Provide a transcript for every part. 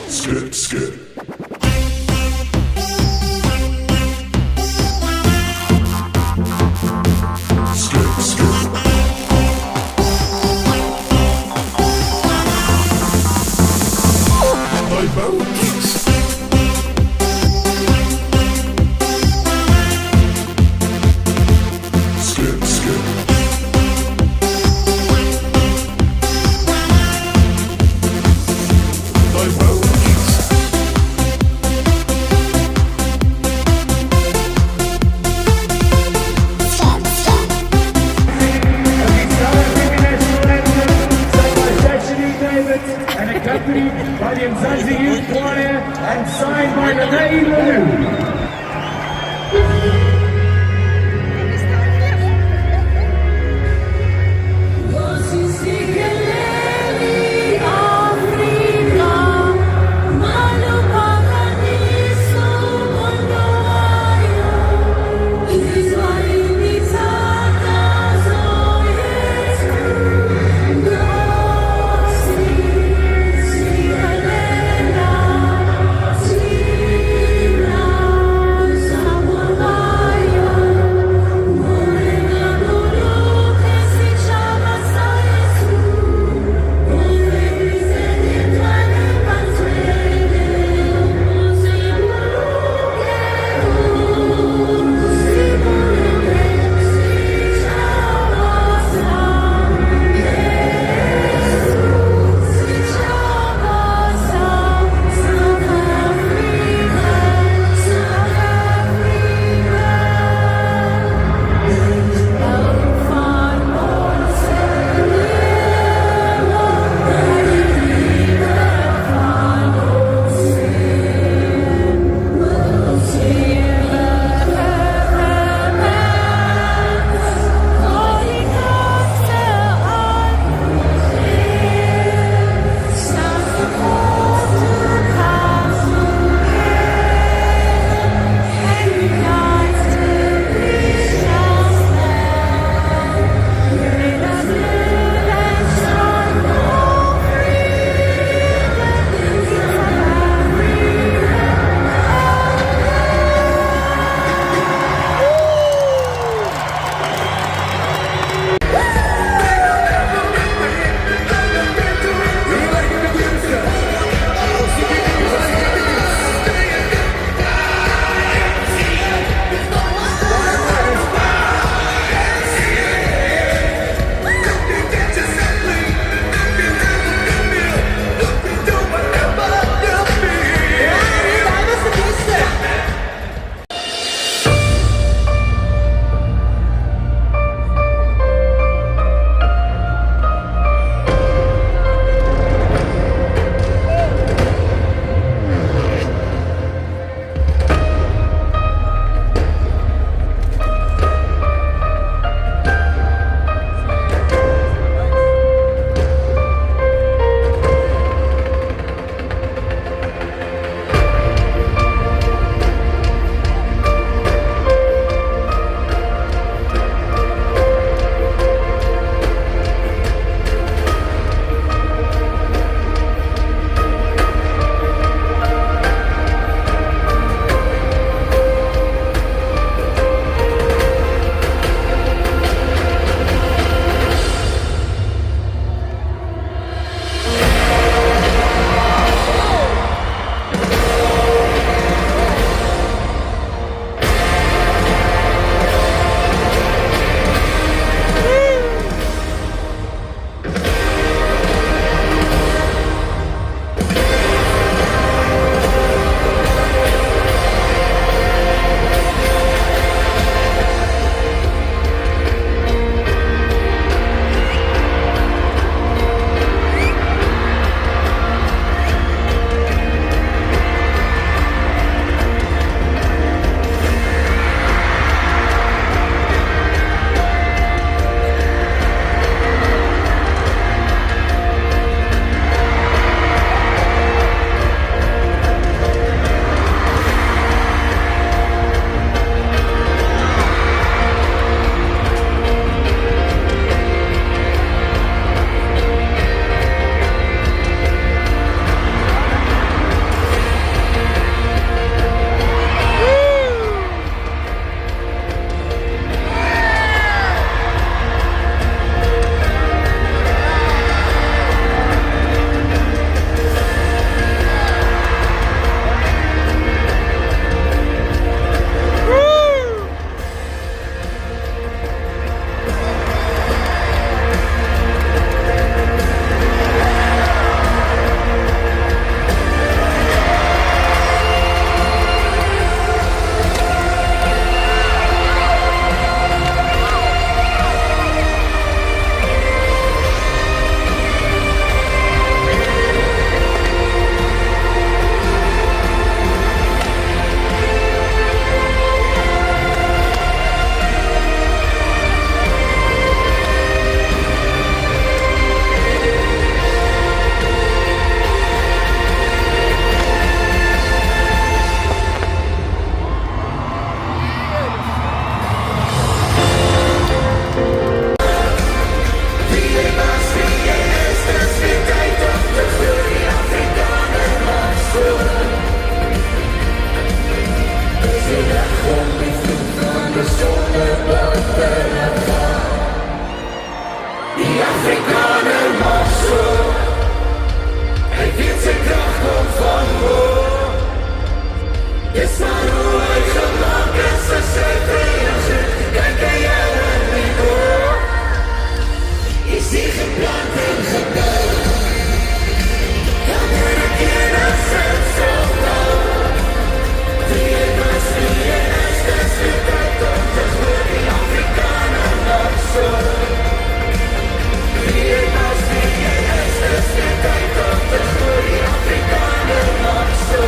Skip, skip. Skip, skip. My bones. Skip, skip. My bones. Stop, stop. And accompanied by the Mzansi Youth Choir and signed by Renee Lou. se krag kom van voor. Dis maar hoe hy gemaak is as hy veilig sit. Kyk hy jou in die oor. Is die geplant en gebouw. Elke keer as het so gauw. Wie het was, wie het is, dis die tyd om te groei. Die Afrikaner nog so. Wie het was, wie het is, dis die tyd om te groei. Die Afrikaner nog so.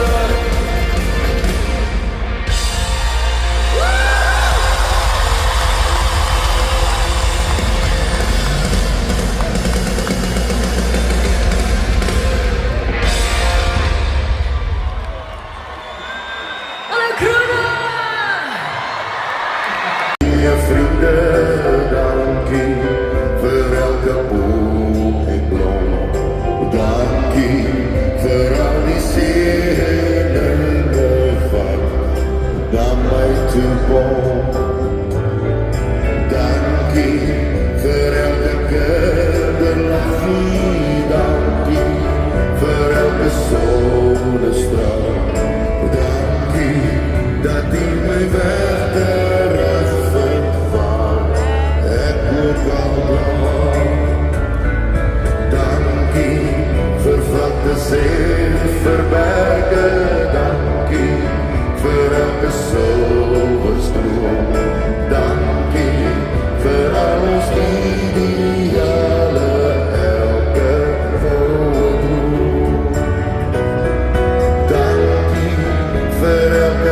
Je vrienden, dankie vir elke boom en blom. Dankie vir al die seëninge wat na my toe kom. Dankie vir elke kinderlachie, dankie vir elke sonnestraal. Dankie dat U my weg terugvind van ek ook al lang. Dankie vir vlaktes en vir berge, dankie vir elke silverstroom. Dankie vir al ons ideale, elke voordoel. Dankie vir elke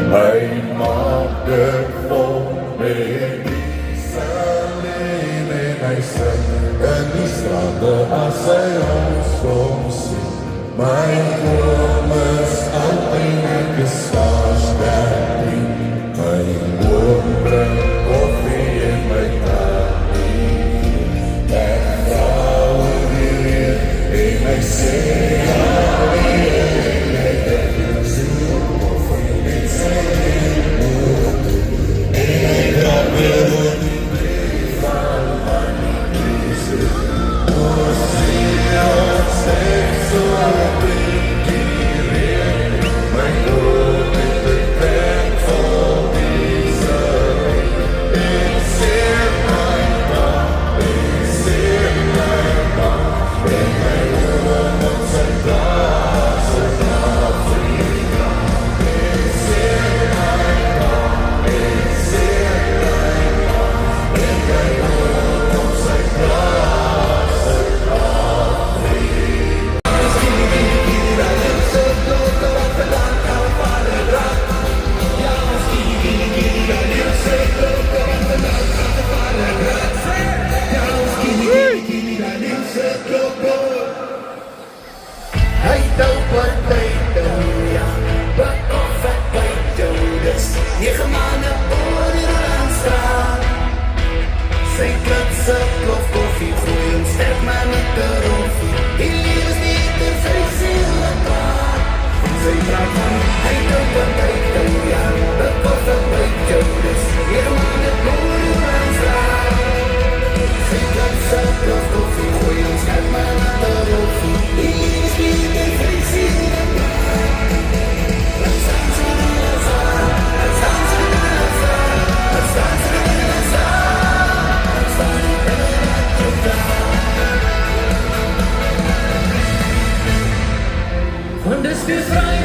Hy maak dit vol met die son en hy sing in die strate as hy ons kom sien. My oom is altyd gestaas daarin. My oom bring koffie en my tafie. Ek vrou weer en hy sê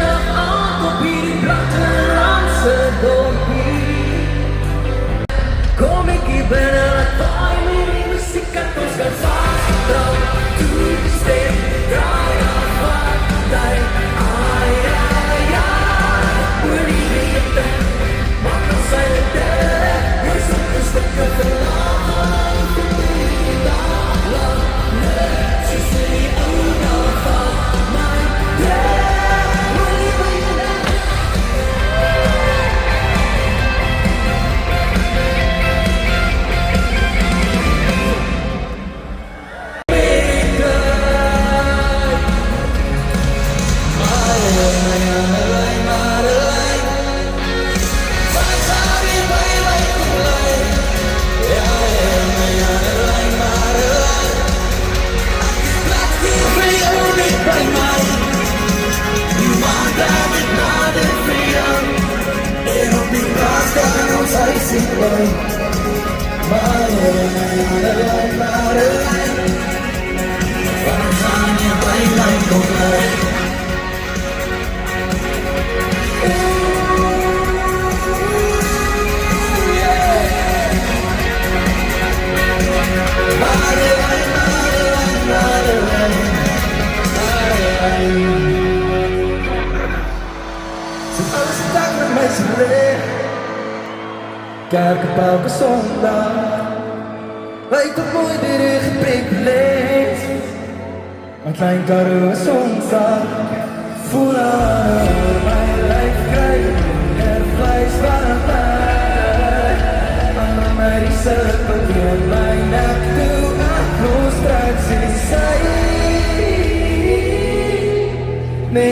na ako piniblock na lang sa dormir. Kom ik hier binnen, laat vaai mijn muziek uit ons gaan vast. Trouw, toestem, draai af wat tijd. Ai, ai, ai, we're leaving it there. Maar dan zijn we there. We're so stuck up in love, love, love, let's just say, oh, no, fuck my yeah. We're leaving it there. Kijk op elke zondag, weet dat mooi weer geprikkeld. Een klein karo zondag, voel aan mijn lijf krijgen, er vlees van mij. Aan mij die cirkel in mijn nek toe, ik wil straks in zij. Nee,